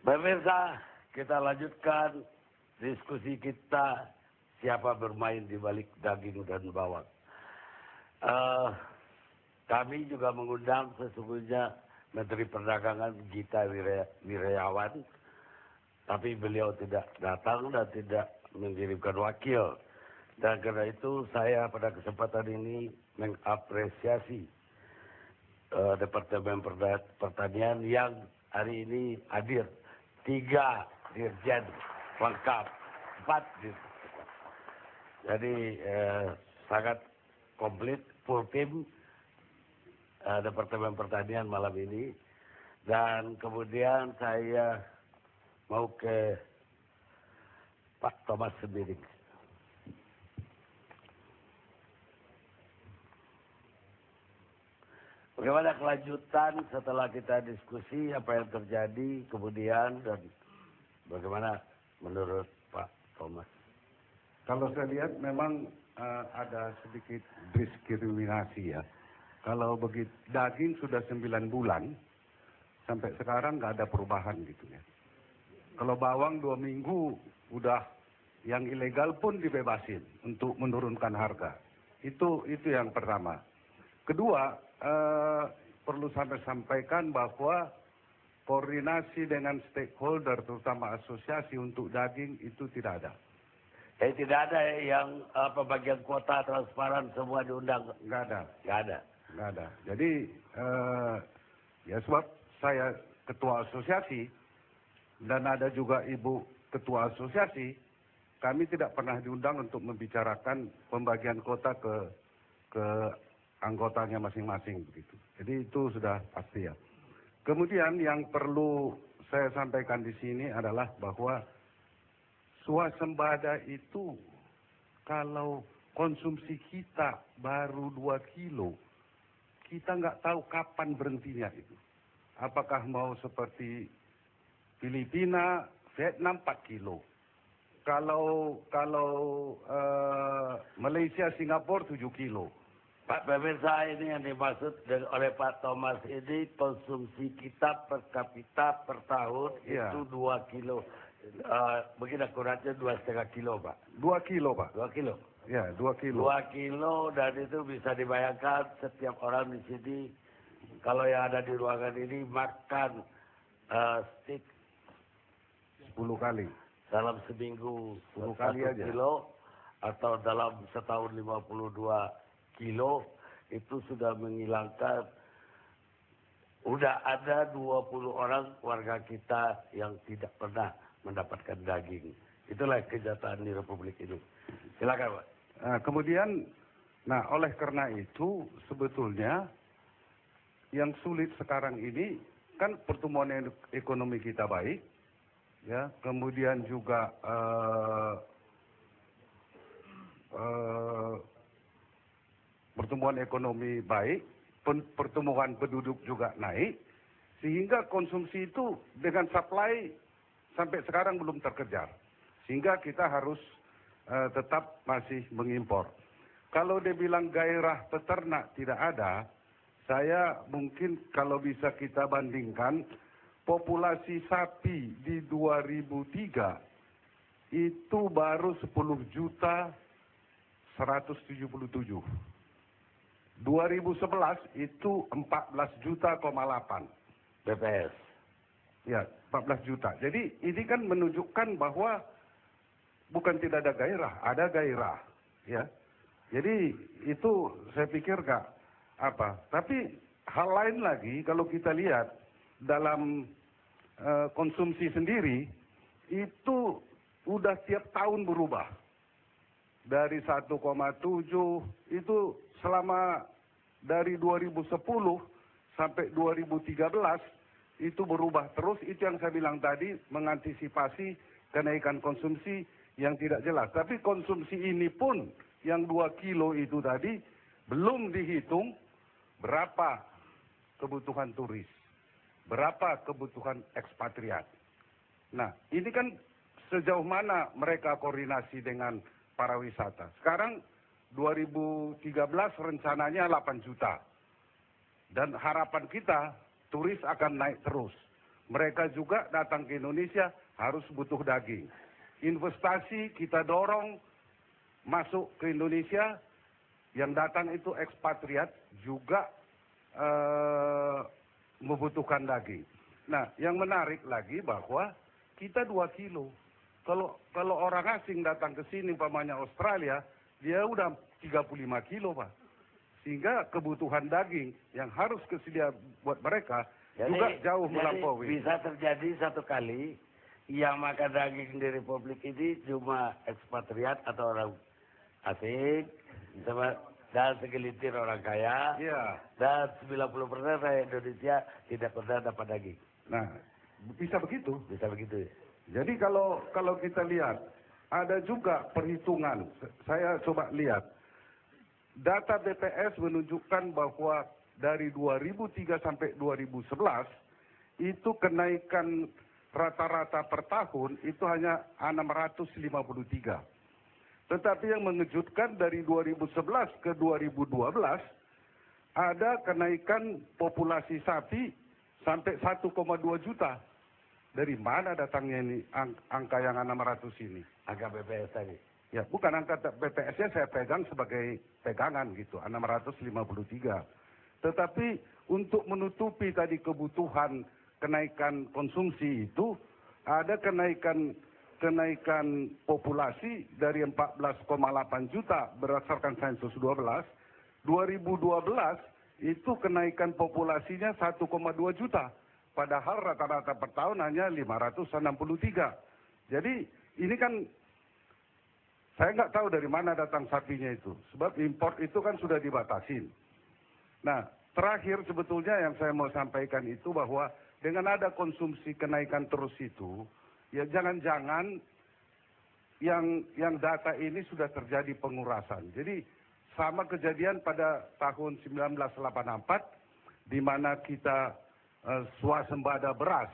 Pemirsa, kita lanjutkan diskusi kita siapa bermain di balik daging dan bawang. Kami juga mengundang sesungguhnya Menteri Perdagangan Gita Wirjawan, tapi beliau tidak datang dan tidak mengirimkan wakil. Dan karena itu saya pada kesempatan ini mengapresiasi Departemen Pertanian yang hari ini hadir 3 dirjen lengkap, 4 dirjen. Jadi sangat komplit, full team Departemen Pertanian malam ini. Dan kemudian saya mau ke Pak Thomas Sembiring. Bagaimana kelanjutan setelah kita diskusi apa yang terjadi kemudian dan bagaimana menurut Pak Thomas? Kalau saya lihat memang ada sedikit diskriminasi ya. Kalau begitu daging sudah 9 bulan sampai sekarang nggak ada perubahan gitu ya. Kalau bawang 2 minggu udah yang ilegal pun dibebasin untuk menurunkan harga. Itu yang pertama. Kedua, perlu saya sampaikan bahwa koordinasi dengan stakeholder terutama asosiasi untuk daging itu tidak ada. Tidak ada yang pembagian kuota transparan semua diundang? Nggak ada. Nggak ada. Nggak ada. Jadi ya sebab saya ketua asosiasi dan ada juga ibu ketua asosiasi, kami tidak pernah diundang untuk membicarakan pembagian kuota ke anggotanya masing-masing begitu. Jadi itu sudah pasti ya. Kemudian yang perlu saya sampaikan di sini adalah bahwa swasembada itu kalau konsumsi kita baru 2 kilo, kita nggak tahu kapan berhentinya itu. Apakah mau seperti Filipina, Vietnam 4 kilo. Kalau Malaysia, Singapura 7 kilo. Pak pemirsa, ini yang dimaksud oleh Pak Thomas ini konsumsi kita per kapita per tahun itu 2 kilo. Begini akuratnya 2,5 kilo, Pak. 2 kilo, Pak. 2 kilo. Ya, 2 kilo. 2 kilo dan itu bisa dibayangkan setiap orang di sini kalau yang ada di ruangan ini makan steak 10 kali. dalam seminggu 10 kali aja. kilo atau dalam setahun 52 kilo itu sudah menghilangkan, udah ada 20 orang warga kita yang tidak pernah mendapatkan daging. Itulah kenyataan di Republik ini. Silakan, Pak. Kemudian, oleh karena itu sebetulnya yang sulit sekarang ini kan pertumbuhan ekonomi kita baik, ya. Kemudian juga pertumbuhan ekonomi baik, pertumbuhan penduduk juga naik, sehingga konsumsi itu dengan supply sampai sekarang belum terkejar. Sehingga kita harus tetap masih mengimpor. Kalau dia bilang gairah peternak tidak ada, saya mungkin kalau bisa kita bandingkan, populasi sapi di 2003 itu baru 10.177. 2011 itu 14,8 juta. BPS. Ya, 14 juta. Jadi ini kan menunjukkan bahwa bukan tidak ada gairah, ada gairah, ya. Jadi itu saya pikir nggak apa. Tapi hal lain lagi kalau kita lihat dalam konsumsi sendiri itu udah tiap tahun berubah. Dari 1,7 itu selama dari 2010 sampai 2013 itu berubah terus. Itu yang saya bilang tadi, mengantisipasi kenaikan konsumsi yang tidak jelas. Tapi konsumsi ini pun yang 2 kilo itu tadi belum dihitung berapa kebutuhan turis, berapa kebutuhan ekspatriat. Nah, ini kan sejauh mana mereka koordinasi dengan para wisata. Sekarang 2013 rencananya 8 juta. Dan harapan kita turis akan naik terus. Mereka juga datang ke Indonesia harus butuh daging. Investasi kita dorong masuk ke Indonesia, yang datang itu ekspatriat juga membutuhkan daging. Nah, yang menarik lagi bahwa kita 2 kilo. Kalau orang asing datang ke sini, umpamanya Australia, dia udah 35 kilo, Pak. Sehingga kebutuhan daging yang harus tersedia buat mereka juga jauh melampaui. Bisa terjadi satu kali yang makan daging di Republik ini cuma ekspatriat atau orang asing, dan segelintir orang kaya, dan 90% rakyat Indonesia tidak pernah dapat daging. Nah, bisa begitu. Bisa begitu ya. Jadi kalau kita lihat, ada juga perhitungan. Saya coba lihat. Data BPS menunjukkan bahwa dari 2003 sampai 2011, itu kenaikan rata-rata per tahun itu hanya 653. Tetapi yang mengejutkan dari 2011 ke 2012, ada kenaikan populasi sapi sampai 1,2 juta. Dari mana datangnya ini angka yang 600 ini? Angka BPS tadi. Ya, bukan angka BPS-nya saya pegang sebagai pegangan gitu, 653. Tetapi untuk menutupi tadi kebutuhan kenaikan konsumsi itu, ada kenaikan populasi dari 14,8 juta berdasarkan sensus 12. 2012 itu kenaikan populasinya 1,2 juta. Padahal rata-rata per tahun hanya 563. Jadi ini kan saya nggak tahu dari mana datang sapinya itu. Sebab import itu kan sudah dibatasin. Nah, terakhir sebetulnya yang saya mau sampaikan itu bahwa dengan ada konsumsi kenaikan terus itu, ya jangan-jangan yang data ini sudah terjadi pengurasan. Jadi sama kejadian pada tahun 1984, di mana kita swasembada beras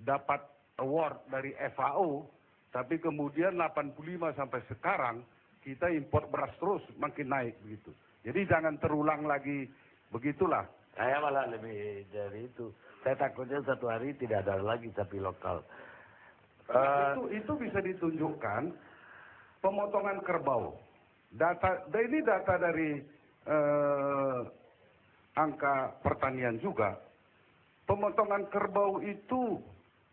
dapat award dari FAO, tapi kemudian 85 sampai sekarang kita impor beras terus makin naik begitu. Jadi jangan terulang lagi begitulah. Saya malah lebih dari itu. Saya takutnya satu hari tidak ada lagi sapi lokal. Itu bisa ditunjukkan pemotongan kerbau. Ini data dari angka pertanian juga. Pemotongan kerbau itu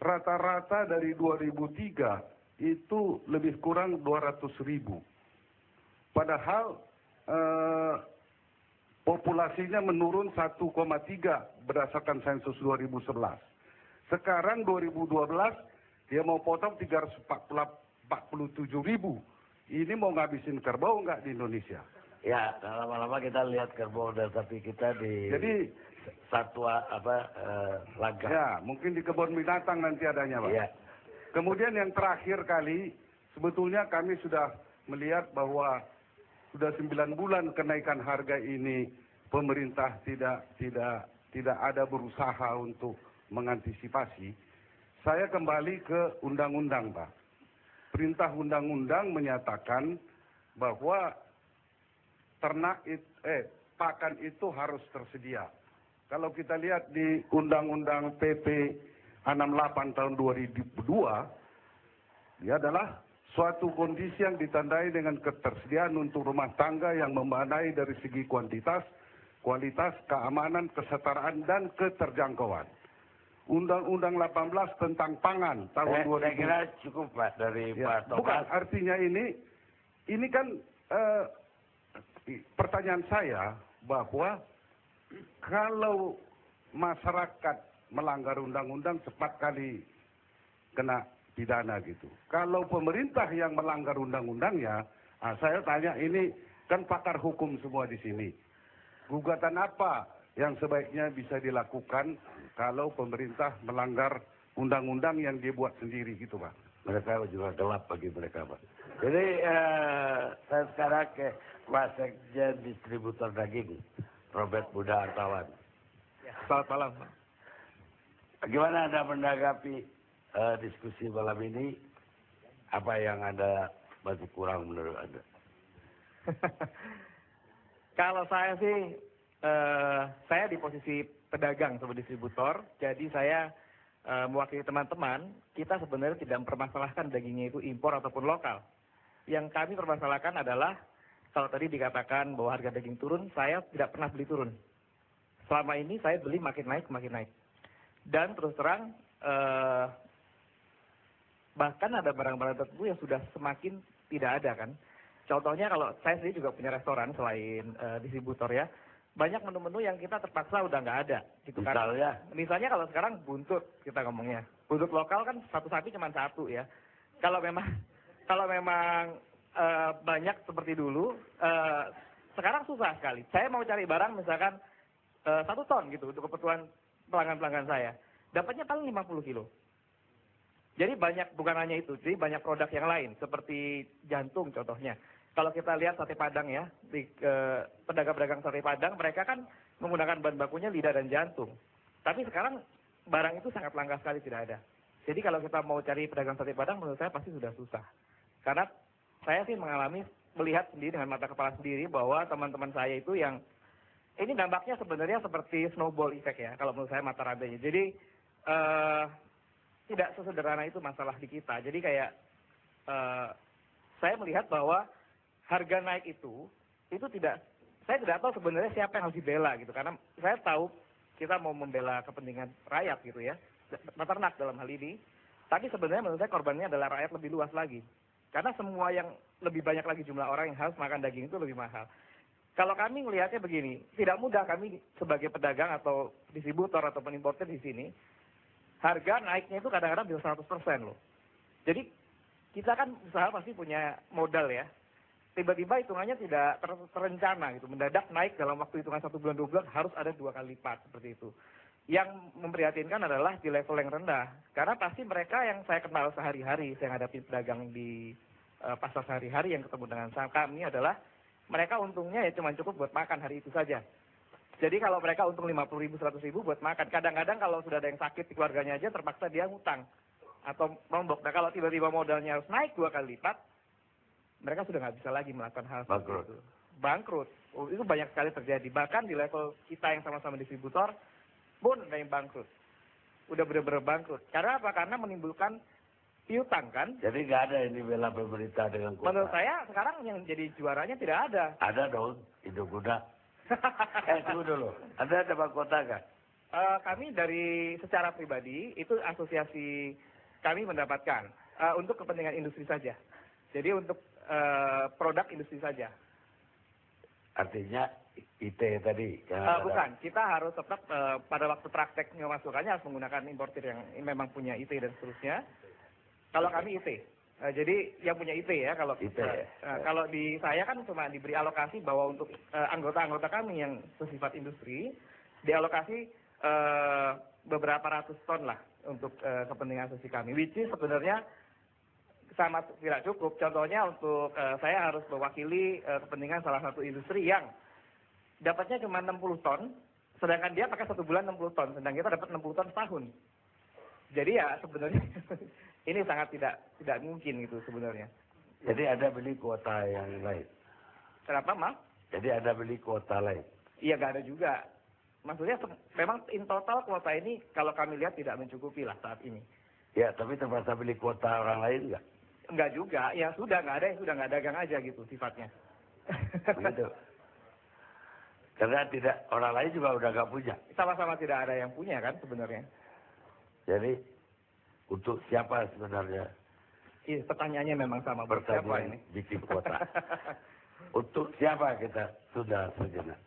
rata-rata dari 2003 itu lebih kurang 200.000. Padahal populasinya menurun 1,3 berdasarkan sensus 2011. Sekarang 2012 dia mau potong 347.000. Ini mau ngabisin kerbau nggak di Indonesia? Ya, lama-lama kita lihat kerbau dan sapi kita di satwa laga. Ya, mungkin di kebun binatang nanti adanya, Pak. Ya. Kemudian yang terakhir kali, sebetulnya kami sudah melihat bahwa sudah 9 bulan kenaikan harga ini, pemerintah tidak ada berusaha untuk mengantisipasi. Saya kembali ke undang-undang, Pak. Perintah undang-undang menyatakan bahwa pakan itu harus tersedia. Kalau kita lihat di Undang-Undang PP 68 tahun 2002, dia adalah suatu kondisi yang ditandai dengan ketersediaan untuk rumah tangga yang memadai dari segi kuantitas, kualitas, keamanan, kesetaraan, dan keterjangkauan. Undang-Undang 18 tentang pangan tahun 2000. Saya kira cukup, Pak, dari Pak Thomas. Bukan, artinya ini kan pertanyaan saya bahwa kalau masyarakat melanggar undang-undang 4 kali kena pidana gitu. Kalau pemerintah yang melanggar undang-undangnya, saya tanya, ini kan pakar hukum semua di sini. Gugatan apa yang sebaiknya bisa dilakukan kalau pemerintah melanggar undang-undang yang dibuat sendiri gitu, Pak? Mereka juga gelap bagi mereka, Pak. Jadi saya sekarang ke Wasekjen Distributor Daging, Robert Budha Artawan. Selamat malam, Pak. Bagaimana Anda menanggapi diskusi malam ini? Apa yang Anda masih kurang menurut Anda? Kalau saya sih saya di posisi pedagang sebagai distributor, jadi saya mewakili teman-teman, kita sebenarnya tidak mempermasalahkan dagingnya itu impor ataupun lokal. Yang kami permasalahkan adalah, kalau tadi dikatakan bahwa harga daging turun, saya tidak pernah beli turun. Selama ini saya beli makin naik, makin naik. Dan terus terang, bahkan ada barang-barang tertentu yang sudah semakin tidak ada kan. Contohnya kalau saya sendiri juga punya restoran selain distributor ya, banyak menu-menu yang kita terpaksa udah nggak ada gitu kan. Misalnya kalau sekarang buntut kita ngomongnya, buntut lokal kan satu sapi cuma satu ya. Kalau memang banyak seperti dulu, sekarang susah sekali. Saya mau cari barang misalkan 1 ton gitu untuk kebutuhan pelanggan-pelanggan saya, dapatnya paling 50 kilo. Jadi banyak, bukan hanya itu, jadi banyak produk yang lain seperti jantung contohnya. Kalau kita lihat sate Padang ya, di pedagang-pedagang sate Padang, mereka kan menggunakan bahan bakunya lidah dan jantung. Tapi sekarang barang itu sangat langka sekali, tidak ada. Jadi kalau kita mau cari pedagang sate Padang, menurut saya pasti sudah susah. Karena saya sih melihat sendiri dengan mata kepala sendiri bahwa teman-teman saya itu yang, ini dampaknya sebenarnya seperti snowball effect ya, kalau menurut saya mata rantainya. Jadi tidak sesederhana itu masalah di kita. Jadi kayak saya melihat bahwa harga naik itu tidak, saya tidak tahu sebenarnya siapa yang harus dibela gitu, karena saya tahu kita mau membela kepentingan rakyat gitu ya, peternak dalam hal ini, tapi sebenarnya menurut saya korbannya adalah rakyat lebih luas lagi, karena semua yang lebih banyak lagi jumlah orang yang harus makan daging itu lebih mahal. Kalau kami melihatnya begini, tidak mudah kami sebagai pedagang atau distributor atau importer di sini, harga naiknya itu kadang-kadang bisa 100% loh. Jadi kita kan usaha pasti punya modal ya. Tiba-tiba hitungannya tidak terencana gitu, mendadak naik dalam waktu hitungan 1 bulan 2 bulan harus ada 2 kali lipat seperti itu. Yang memprihatinkan adalah di level yang rendah, karena pasti mereka yang saya kenal sehari-hari, saya hadapi pedagang di pasar sehari-hari yang ketemu dengan kami adalah mereka untungnya ya cuma cukup buat makan hari itu saja. Jadi kalau mereka untung 50.000, 100.000 buat makan, kadang-kadang kalau sudah ada yang sakit di keluarganya aja terpaksa dia ngutang atau nombok. Nah kalau tiba-tiba modalnya harus naik 2 kali lipat, mereka sudah nggak bisa lagi melakukan hal seperti itu. Bangkrut. Itu banyak sekali terjadi. Bahkan di level kita yang sama-sama distributor pun ada yang bangkrut. Udah benar-benar bangkrut. Karena apa? Karena menimbulkan piutang kan. Jadi nggak ada yang dibela pemerintah dengan kuota. Menurut saya sekarang yang jadi juaranya tidak ada. Ada dong, Indoguna. Tunggu dulu. Ada mahkota nggak? Kami dari secara pribadi, itu asosiasi kami mendapatkan. Untuk kepentingan industri saja. Jadi untuk produk industri saja. Artinya IT tadi. Bukan, kita harus tetap pada waktu praktek memasukkannya harus menggunakan importir yang memang punya IT dan seterusnya. Kalau kami IT, jadi yang punya IT ya. Kalau IT, kalau di saya kan cuma diberi alokasi bahwa untuk anggota-anggota kami yang bersifat industri dialokasi beberapa ratus ton lah untuk kepentingan asosiasi kami. Which is sebenarnya sama tidak cukup. Contohnya untuk saya harus mewakili kepentingan salah satu industri yang dapatnya cuma 60 ton, sedangkan dia pakai 1 bulan 60 ton, sedangkan kita dapat 60 ton setahun. Jadi ya sebenarnya ini sangat tidak mungkin gitu sebenarnya. Jadi ada beli kuota yang lain. Kenapa, Mas? Jadi ada beli kuota lain. Iya, nggak ada juga. Maksudnya memang in total kuota ini kalau kami lihat tidak mencukupi lah saat ini. Ya, tapi terpaksa beli kuota orang lain nggak? Enggak juga, ya sudah nggak ada, yang sudah nggak dagang aja gitu sifatnya. Begitu. Karena tidak, orang lain juga udah nggak punya. Sama-sama tidak ada yang punya kan sebenarnya. Jadi untuk siapa sebenarnya? Iya, pertanyaannya memang sama. Siapa ini? Bikin kuota. Untuk siapa kita sudah sejenak.